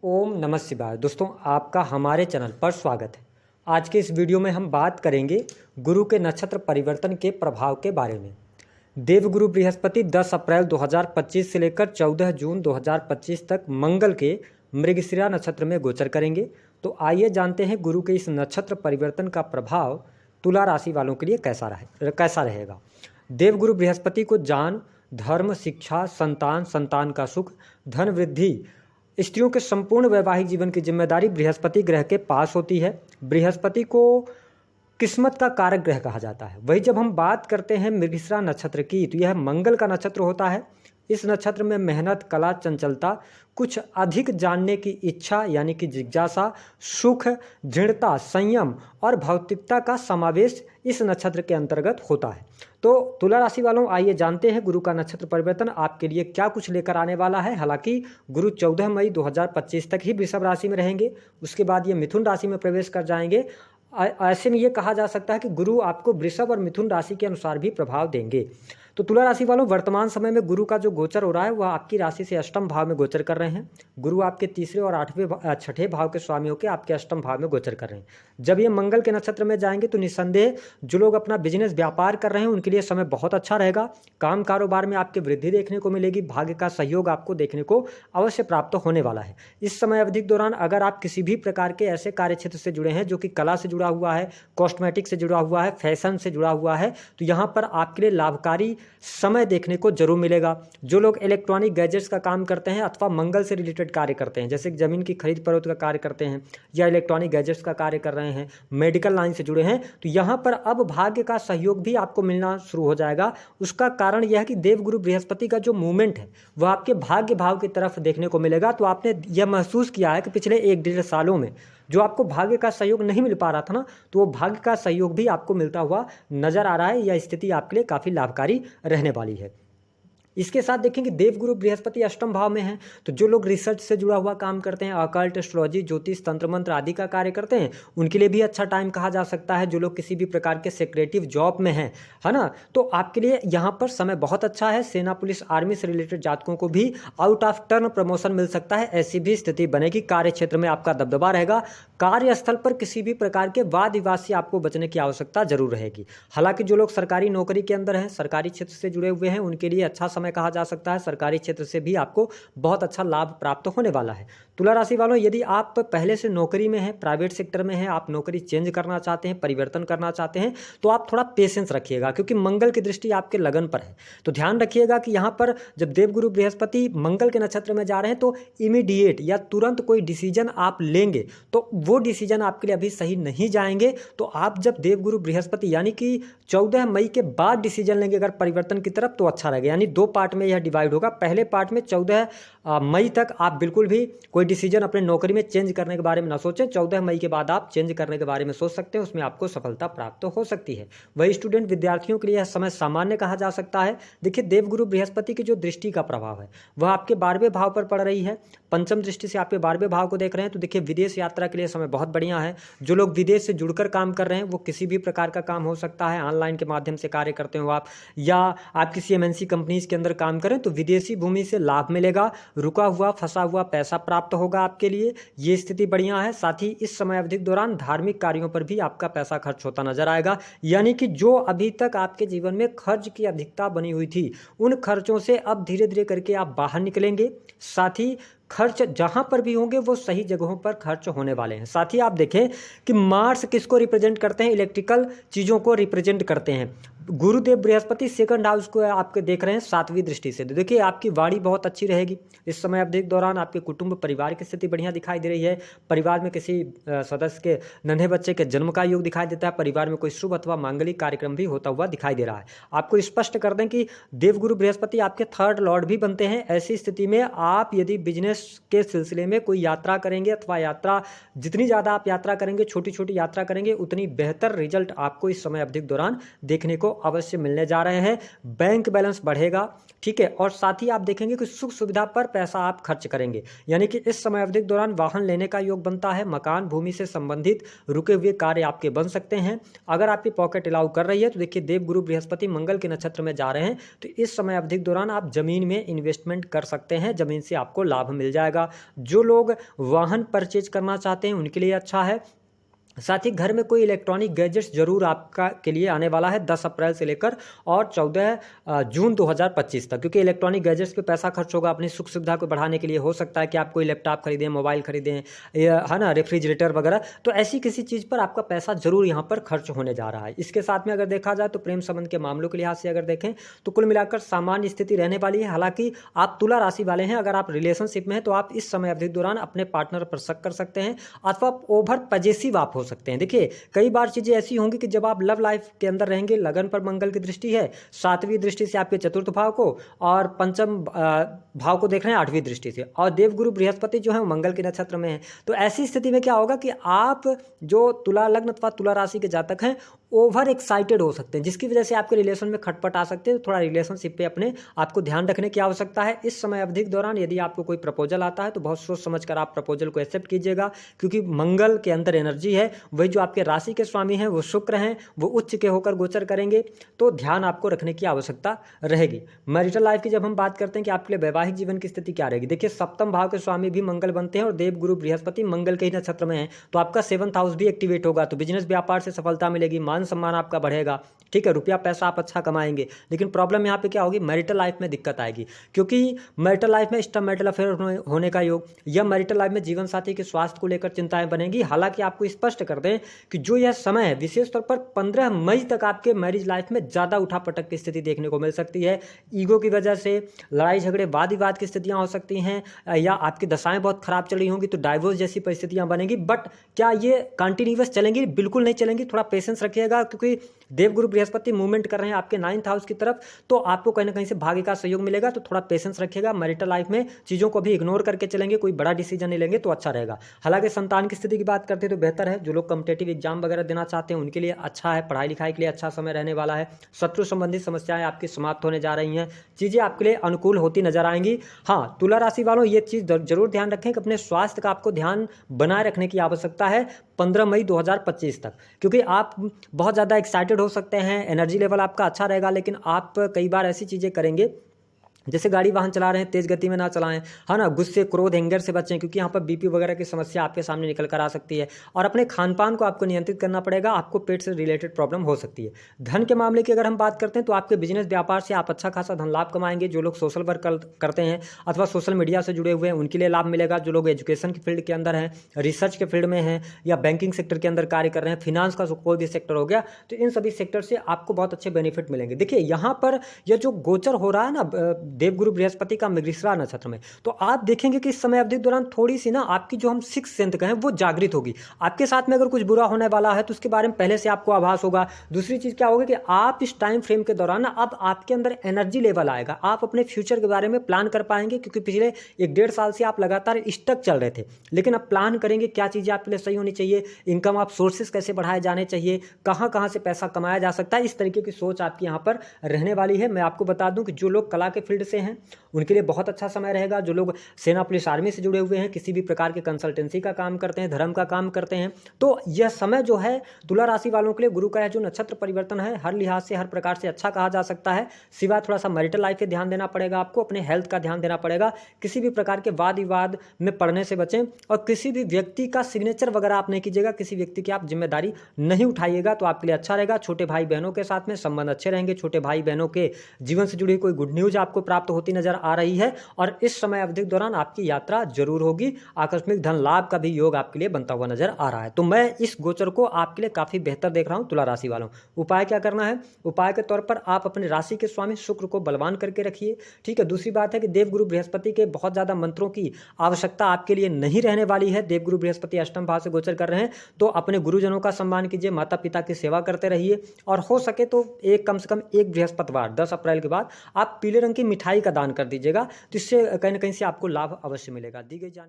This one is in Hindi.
ओम नमः शिवाय। दोस्तों, आपका हमारे चैनल पर स्वागत है। आज के इस वीडियो में हम बात करेंगे गुरु के नक्षत्र परिवर्तन के प्रभाव के बारे में। देवगुरु बृहस्पति 10 अप्रैल 2025 से लेकर 14 जून 2025 तक मंगल के मृगशिरा नक्षत्र में गोचर करेंगे। तो आइए जानते हैं गुरु के इस नक्षत्र परिवर्तन का प्रभाव तुला राशि वालों के लिए कैसा रहेगा। देवगुरु बृहस्पति को ज्ञान, धर्म, शिक्षा, संतान, संतान का सुख, धन वृद्धि, स्त्रियों के संपूर्ण वैवाहिक जीवन की जिम्मेदारी बृहस्पति ग्रह के पास होती है। बृहस्पति को किस्मत का कारक ग्रह कहा जाता है। वही जब हम बात करते हैं मृगशिरा नक्षत्र की, तो यह मंगल का नक्षत्र होता है। इस नक्षत्र में मेहनत, कला, चंचलता, कुछ अधिक जानने की इच्छा यानी कि जिज्ञासा, सुख, दृढ़ता, संयम और भौतिकता का समावेश इस नक्षत्र के अंतर्गत होता है। तो तुला राशि वालों, आइए जानते हैं गुरु का नक्षत्र परिवर्तन आपके लिए क्या कुछ लेकर आने वाला है। हालांकि गुरु 14 मई 2025 तक ही वृषभ राशि में रहेंगे, उसके बाद ये मिथुन राशि में प्रवेश कर जाएंगे। ऐसे में ये कहा जा सकता है कि गुरु आपको वृषभ और मिथुन राशि के अनुसार भी प्रभाव देंगे। तो तुला राशि वालों, वर्तमान समय में गुरु का जो गोचर हो रहा है वह आपकी राशि से अष्टम भाव में गोचर कर रहे हैं। गुरु आपके तीसरे और छठे भाव के स्वामी होकर आपके अष्टम भाव में गोचर कर रहे हैं। जब ये मंगल के नक्षत्र में जाएंगे तो निस्संदेह जो लोग अपना बिजनेस व्यापार कर रहे हैं उनके लिए समय बहुत अच्छा रहेगा। काम कारोबार में आपकी वृद्धि देखने को मिलेगी। भाग्य का सहयोग आपको देखने को अवश्य प्राप्त होने वाला है। इस समय अवधि के दौरान अगर आप किसी भी प्रकार के ऐसे कार्य क्षेत्र से जुड़े हैं जो कि कला से जुड़ा हुआ है, कॉस्मेटिक से जुड़ा हुआ है, फैशन से जुड़ा हुआ है, तो यहाँ पर आपके लिए लाभकारी समय देखने को जरूर मिलेगा। जो लोग इलेक्ट्रॉनिक गैजेट्स का काम करते हैं अथवा मंगल से रिलेटेड कार्य करते हैं, जैसे जमीन की खरीद फरोख्त का कार्य करते हैं या इलेक्ट्रॉनिक गैजेट्स का कार्य कर रहे हैं, मेडिकल लाइन से जुड़े हैं, तो यहाँ पर अब भाग्य का सहयोग भी आपको मिलना शुरू हो जाएगा। उसका कारण यह है कि देवगुरु बृहस्पति का जो मूवमेंट है वह आपके भाग्य भाव की तरफ देखने को मिलेगा। तो आपने यह महसूस किया है कि पिछले 1-1.5 सालों में जो आपको भाग्य का सहयोग नहीं मिल पा रहा था ना, तो वो भाग्य का सहयोग भी आपको मिलता हुआ नजर आ रहा है। यह स्थिति आपके लिए काफ़ी लाभकारी रहने वाली है। इसके साथ देखेंगे देवगुरु बृहस्पति अष्टम भाव में हैं, तो जो लोग रिसर्च से जुड़ा हुआ काम करते हैं, अकल्ट, एस्ट्रोलॉजी, ज्योतिष, तंत्र मंत्र आदि का कार्य करते हैं, उनके लिए भी अच्छा टाइम कहा जा सकता है। जो लोग किसी भी प्रकार के सेक्रेटिव जॉब में हैं, है ना, तो आपके लिए यहाँ पर समय बहुत अच्छा है। सेना, पुलिस, आर्मी से रिलेटेड जातकों को भी आउट ऑफ टर्न प्रमोशन मिल सकता है। ऐसी भी स्थिति बनेगी। कार्य क्षेत्र में आपका दबदबा रहेगा। कार्यस्थल पर किसी भी प्रकार के वाद विवाद से आपको बचने की आवश्यकता जरूर रहेगी। हालांकि जो लोग सरकारी नौकरी के अंदर हैं, सरकारी क्षेत्र से जुड़े हुए हैं, उनके लिए अच्छा समय कहा जा सकता है। सरकारी क्षेत्र से भी आपको बहुत अच्छा लाभ प्राप्त होने वाला है। तुला राशि वालों, यदि आप पहले से नौकरी में हैं, प्राइवेट सेक्टर में हैं, आप नौकरी चेंज करना चाहते हैं, परिवर्तन करना चाहते हैं, तो आप थोड़ा पेशेंस रखिएगा, क्योंकि मंगल की दृष्टि आपके लगन पर है। तो ध्यान रखिएगा कि यहाँ पर जब देवगुरु बृहस्पति मंगल के नक्षत्र में जा रहे हैं तो इमीडिएट या तुरंत कोई डिसीजन आप लेंगे तो वो डिसीजन आपके लिए अभी सही नहीं जाएंगे। तो आप जब देवगुरु बृहस्पति यानी कि 14 मई के बाद डिसीजन लेंगे अगर परिवर्तन की तरफ, तो अच्छा रहेगा। यानी 2 पार्ट में यह डिवाइड होगा। पहले पार्ट में 14 मई तक आप बिल्कुल भी कोई डिसीजन अपने नौकरी में चेंज करने के बारे में ना सोचें। 14 मई के बाद आप चेंज करने के बारे में सोच सकते हैं, उसमें आपको सफलता प्राप्त हो सकती है। वही स्टूडेंट विद्यार्थियों के लिए यह समय सामान्य कहा जा सकता है। देखिए, देवगुरु बृहस्पति की जो दृष्टि का प्रभाव है वह आपके 12वें भाव पर पड़ रही है। पंचम दृष्टि से आपके 12वें भाव को देख रहे हैं। तो देखिए, विदेश यात्रा के लिए समय बहुत बढ़िया है। जो लोग विदेश से जुड़कर काम कर रहे हैं, वो किसी भी प्रकार का काम हो सकता है, ऑनलाइन के माध्यम से कार्य करते हो आप, या आप किसी MNC कंपनीज के अंदर काम करें, तो विदेशी भूमि से लाभ मिलेगा। रुका हुआ, फंसा हुआ पैसा प्राप्त होगा आपके लिए, ये स्थिति बढ़िया है। साथ ही इस समय अवधि के दौरान धार्मिक कार्यों पर भी आपका पैसा खर्च होता नजर आएगा। यानी कि जो अभी तक आपके जीवन में खर्च की अधिकता बनी हुई थी, उन खर्चों से अब धीरे धीरे करके आप बाहर निकलेंगे। साथ ही खर्च जहां पर भी होंगे वो सही जगहों पर खर्च होने वाले हैं। साथ ही आप देखें कि मार्स किसको रिप्रेजेंट करते हैं? इलेक्ट्रिकल चीज़ों को रिप्रेजेंट करते हैं। गुरुदेव बृहस्पति सेकंड हाउस को आपके देख रहे हैं 7वीं दृष्टि से। तो देखिए, आपकी वाणी बहुत अच्छी रहेगी। इस समय अवधि के दौरान आपके कुटुंब परिवार की स्थिति बढ़िया दिखाई दे रही है। परिवार में किसी सदस्य के नन्हे बच्चे के जन्म का योग दिखाई देता है। परिवार में कोई शुभ अथवा मांगलिक कार्यक्रम भी होता हुआ दिखाई दे रहा है। आपको स्पष्ट कर दें कि देवगुरु बृहस्पति आपके 3rd लॉर्ड भी बनते हैं। ऐसी स्थिति में आप यदि बिजनेस के सिलसिले में कोई यात्रा करेंगे, अथवा यात्रा जितनी ज़्यादा आप यात्रा करेंगे, छोटी छोटी यात्रा करेंगे, उतनी बेहतर रिजल्ट आपको इस समय अवधि के दौरान देखने को अवश्य मिलने जा रहे हैं। बैंक बैलेंस बढ़ेगा, ठीक है, और साथ ही आप देखेंगे कि सुख सुविधा पर पैसा आप खर्च करेंगे, यानी कि इस समय अवधि के दौरान वाहन लेने का योग बनता है। मकान भूमि से संबंधित रुके हुए कार्य आपके बन सकते हैं। अगर आपकी पॉकेट अलाउ कर रही है तो देखिए देवगुरु बृहस्पति मंगल के नक्षत्र में जा रहे हैं, तो इस समय अवधि के दौरान आप जमीन में इन्वेस्टमेंट कर सकते हैं, जमीन से आपको लाभ मिल जाएगा। जो लोग वाहन परचेज करना चाहते हैं उनके लिए अच्छा है। साथ ही घर में कोई इलेक्ट्रॉनिक गैजेट्स जरूर आपका के लिए आने वाला है 10 अप्रैल से लेकर और 14 जून 2025 तक, क्योंकि इलेक्ट्रॉनिक गैजेट्स पे पैसा खर्च होगा अपनी सुख सुविधा को बढ़ाने के लिए। हो सकता है कि आप कोई लैपटॉप खरीदें, मोबाइल खरीदें, है ना, रेफ्रिजरेटर वगैरह, तो ऐसी किसी चीज़ पर आपका पैसा जरूर यहाँ पर खर्च होने जा रहा है। इसके साथ में अगर देखा जाए तो प्रेम संबंध के मामलों के लिहाज से अगर देखें तो कुल मिलाकर सामान्य स्थिति रहने वाली है। हालांकि आप तुला राशि वाले हैं, अगर आप रिलेशनशिप में हैं तो आप इस समय अवधि के दौरान अपने पार्टनर पर शक कर सकते हैं अथवा ओवर पजेसिव आप हो सकते हैं। देखिए कई बार चीजें ऐसी होंगी कि जब आप लव लाइफ के अंदर रहेंगे, लगन पर मंगल की दृष्टि है, 7वीं दृष्टि से आपके चतुर्थ भाव को, और पंचम भाव को देख रहे हैं 8वीं दृष्टि से, और देवगुरु बृहस्पति जो है मंगल के नक्षत्र में है। तो ऐसी स्थिति में क्या होगा कि आप जो तुला लग्न अथवा तुला राशि के जातक हैं ओवर एक्साइटेड हो सकते हैं, जिसकी वजह से आपके रिलेशन में खटपट आ सकते हैं। तो थोड़ा रिलेशनशिप पे अपने आपको ध्यान रखने की आवश्यकता है। इस समय अवधि के दौरान यदि आपको कोई प्रपोजल आता है तो बहुत सोच समझ कर आप प्रपोजल को एक्सेप्ट कीजिएगा, क्योंकि मंगल के अंदर एनर्जी है, वही जो आपके राशि के स्वामी हैं वो शुक्र हैं, वो उच्च के होकर गोचर करेंगे, तो ध्यान आपको रखने की आवश्यकता रहेगी। मैरिटल लाइफ की जब हम बात करते हैं कि आपके लिए वैवाहिक जीवन की स्थिति क्या रहेगी, देखिए सप्तम भाव के स्वामी भी मंगल बनते हैं और देवगुरु बृहस्पति मंगल के ही नक्षत्र में है, तो आपका 7th हाउस भी एक्टिवेट होगा, तो बिजनेस व्यापार से सफलता मिलेगी, मान सम्मान आपका बढ़ेगा, ठीक है, रुपया पैसा आप अच्छा कमाएंगे। लेकिन प्रॉब्लम यहाँ पे क्या होगी, मैरिटल लाइफ में दिक्कत आएगी, क्योंकि मैरिटल लाइफ में स्टम मैरिटल अफेयर होने का योग, या मैरिटल लाइफ में जीवन साथी के स्वास्थ्य को लेकर चिंताएं बनेगी। हालांकि आपको स्पष्ट कर दें कि जो यह समय है विशेष तौर पर 15 मई तक आपके मैरिज लाइफ में ज़्यादा उठापटक की स्थिति देखने को मिल सकती है। ईगो की वजह से लड़ाई झगड़े वाद विवाद की स्थितियां हो सकती हैं, या आपकी दशाएं बहुत खराब चल रही होंगी तो डाइवोर्स जैसी परिस्थितियां बनेंगी। बट क्या ये कंटिन्यूअस चलेंगी? बिल्कुल नहीं चलेंगी, थोड़ा पेशेंस रखिएगा, क्योंकि देवगुरु बृहस्पति मूवमेंट कर रहे हैं आपके 9th हाउस की तरफ, तो आपको कहीं ना कहीं से भाग्य का सहयोग मिलेगा, तो थोड़ा पेशेंस रखिएगा। मैरिटल लाइफ में चीज़ों को भी इग्नोर करके चलेंगे, कोई बड़ा डिसीजन नहीं लेंगे तो अच्छा रहेगा। हालांकि संतान की स्थिति की बात करते हैं तो बेहतर है, जो लोग कॉम्पिटेटिव एग्जाम वगैरह देना चाहते हैं उनके लिए अच्छा है, पढ़ाई लिखाई के लिए अच्छा समय रहने वाला है। शत्रु संबंधित समस्याएं आपकी समाप्त होने जा रही हैं, चीज़ें आपके लिए अनुकूल होती नजर आएंगी। हाँ, तुला राशि वालों ये चीज़ जरूर ध्यान रखें कि अपने स्वास्थ्य का आपको ध्यान बनाए रखने की आवश्यकता है 15 मई 2025 तक, क्योंकि आप बहुत ज़्यादा एक्साइटेड हो सकते हैं, एनर्जी लेवल आपका अच्छा रहेगा, लेकिन आप कई बार ऐसी चीज़ें करेंगे जैसे गाड़ी वाहन चला रहे हैं तेज गति में ना चलाएं, है ना, गुस्से क्रोध एंगर से बचें, क्योंकि यहाँ पर बीपी वगैरह की समस्या आपके सामने निकल कर आ सकती है। और अपने खान पान को आपको नियंत्रित करना पड़ेगा, आपको पेट से रिलेटेड प्रॉब्लम हो सकती है। धन के मामले की अगर हम बात करते हैं तो आपके बिजनेस व्यापार से आप अच्छा खासा धन लाभ कमाएंगे। जो लोग सोशल वर्क करते हैं अथवा सोशल मीडिया से जुड़े हुए हैं उनके लिए लाभ मिलेगा। जो लोग एजुकेशन की फील्ड के अंदर हैं, रिसर्च के फील्ड में हैं, या बैंकिंग सेक्टर के अंदर कार्य कर रहे हैं, फिनांस का कोई भी सेक्टर हो गया, तो इन सभी सेक्टर से आपको बहुत अच्छे बेनिफिट मिलेंगे। देखिए यहाँ पर यह जो गोचर हो रहा है ना देवगुरु बृहस्पति का मृगशिरा नक्षत्र में, तो आप देखेंगे कि इस समय अवधि के दौरान थोड़ी सी ना आपकी जो हम 6th सेंस कहें वो जागृत होगी। आपके साथ में अगर कुछ बुरा होने वाला है तो उसके बारे में पहले से आपको आभास होगा। दूसरी चीज क्या होगी कि आप इस टाइम फ्रेम के दौरान ना अब आपके अंदर एनर्जी लेवल आएगा, आप अपने फ्यूचर के बारे में प्लान कर पाएंगे, क्योंकि पिछले 1-1.5 साल से आप लगातार स्टक चल रहे थे। लेकिन अब प्लान करेंगे क्या चीजें आपके लिए सही होनी चाहिए, इनकम आप सोर्सेस कैसे बढ़ाए जाने चाहिए, कहां कहां से पैसा कमाया जा सकता है, इस तरीके की सोच आपकी यहां पर रहने वाली है। मैं आपको बता दूं कि जो लोग कला के फील्ड से हैं उनके लिए बहुत अच्छा समय रहेगा। जो लोग सेना पुलिस आर्मी से जुड़े हुए हैं, किसी भी प्रकार के कंसल्टेंसी का काम करते हैं, धर्म का काम करते हैं, तो यह समय जो है तुला राशि वालों के लिए गुरु का है जो नक्षत्र परिवर्तन है हर लिहाज से हर प्रकार से अच्छा कहा जा सकता है। सिवाय थोड़ा सा मैरिटल लाइफ पे ध्यान देना पड़ेगा, आपको अपने हेल्थ का ध्यान देना पड़ेगा, किसी भी प्रकार के वाद विवाद में पड़ने से बचें, और किसी भी व्यक्ति का सिग्नेचर वगैरह आप नहीं कीजिएगा, किसी व्यक्ति की आप जिम्मेदारी नहीं उठाइएगा, तो आपके लिए अच्छा रहेगा। छोटे भाई बहनों के साथ में संबंध अच्छे रहेंगे, छोटे भाई बहनों के जीवन से जुड़ी कोई गुड न्यूज आपको प्राप्त होती नजर आ रही है, और इस समय अवधि के दौरान आपकी यात्रा जरूर होगी। आकस्मिक धन लाभ का भी योग आपके लिए बनता हुआ नजर आ रहा है। तो मैं इस गोचर को आपके लिए काफी बेहतर देख रहा हूं तुला राशि वालों। उपाय क्या करना है? उपाय के तौर पर आप अपने राशि के स्वामी शुक्र को बलवान करके रखिए, ठीक है। दूसरी बात है कि देवगुरु बृहस्पति के बहुत ज्यादा मंत्रों की आवश्यकता आपके लिए नहीं रहने वाली है। देवगुरु बृहस्पति अष्टम भाव से गोचर कर रहे हैं, तो अपने गुरुजनों का सम्मान कीजिए, माता पिता की सेवा करते रहिए, और हो सके तो कम से कम एक बृहस्पतिवार 10 अप्रैल के बाद आप पीले रंग की मिठाई का दान कर दीजिएगा, तो इससे कहीं ना कहीं से आपको लाभ अवश्य मिलेगा। दी गई जानकारी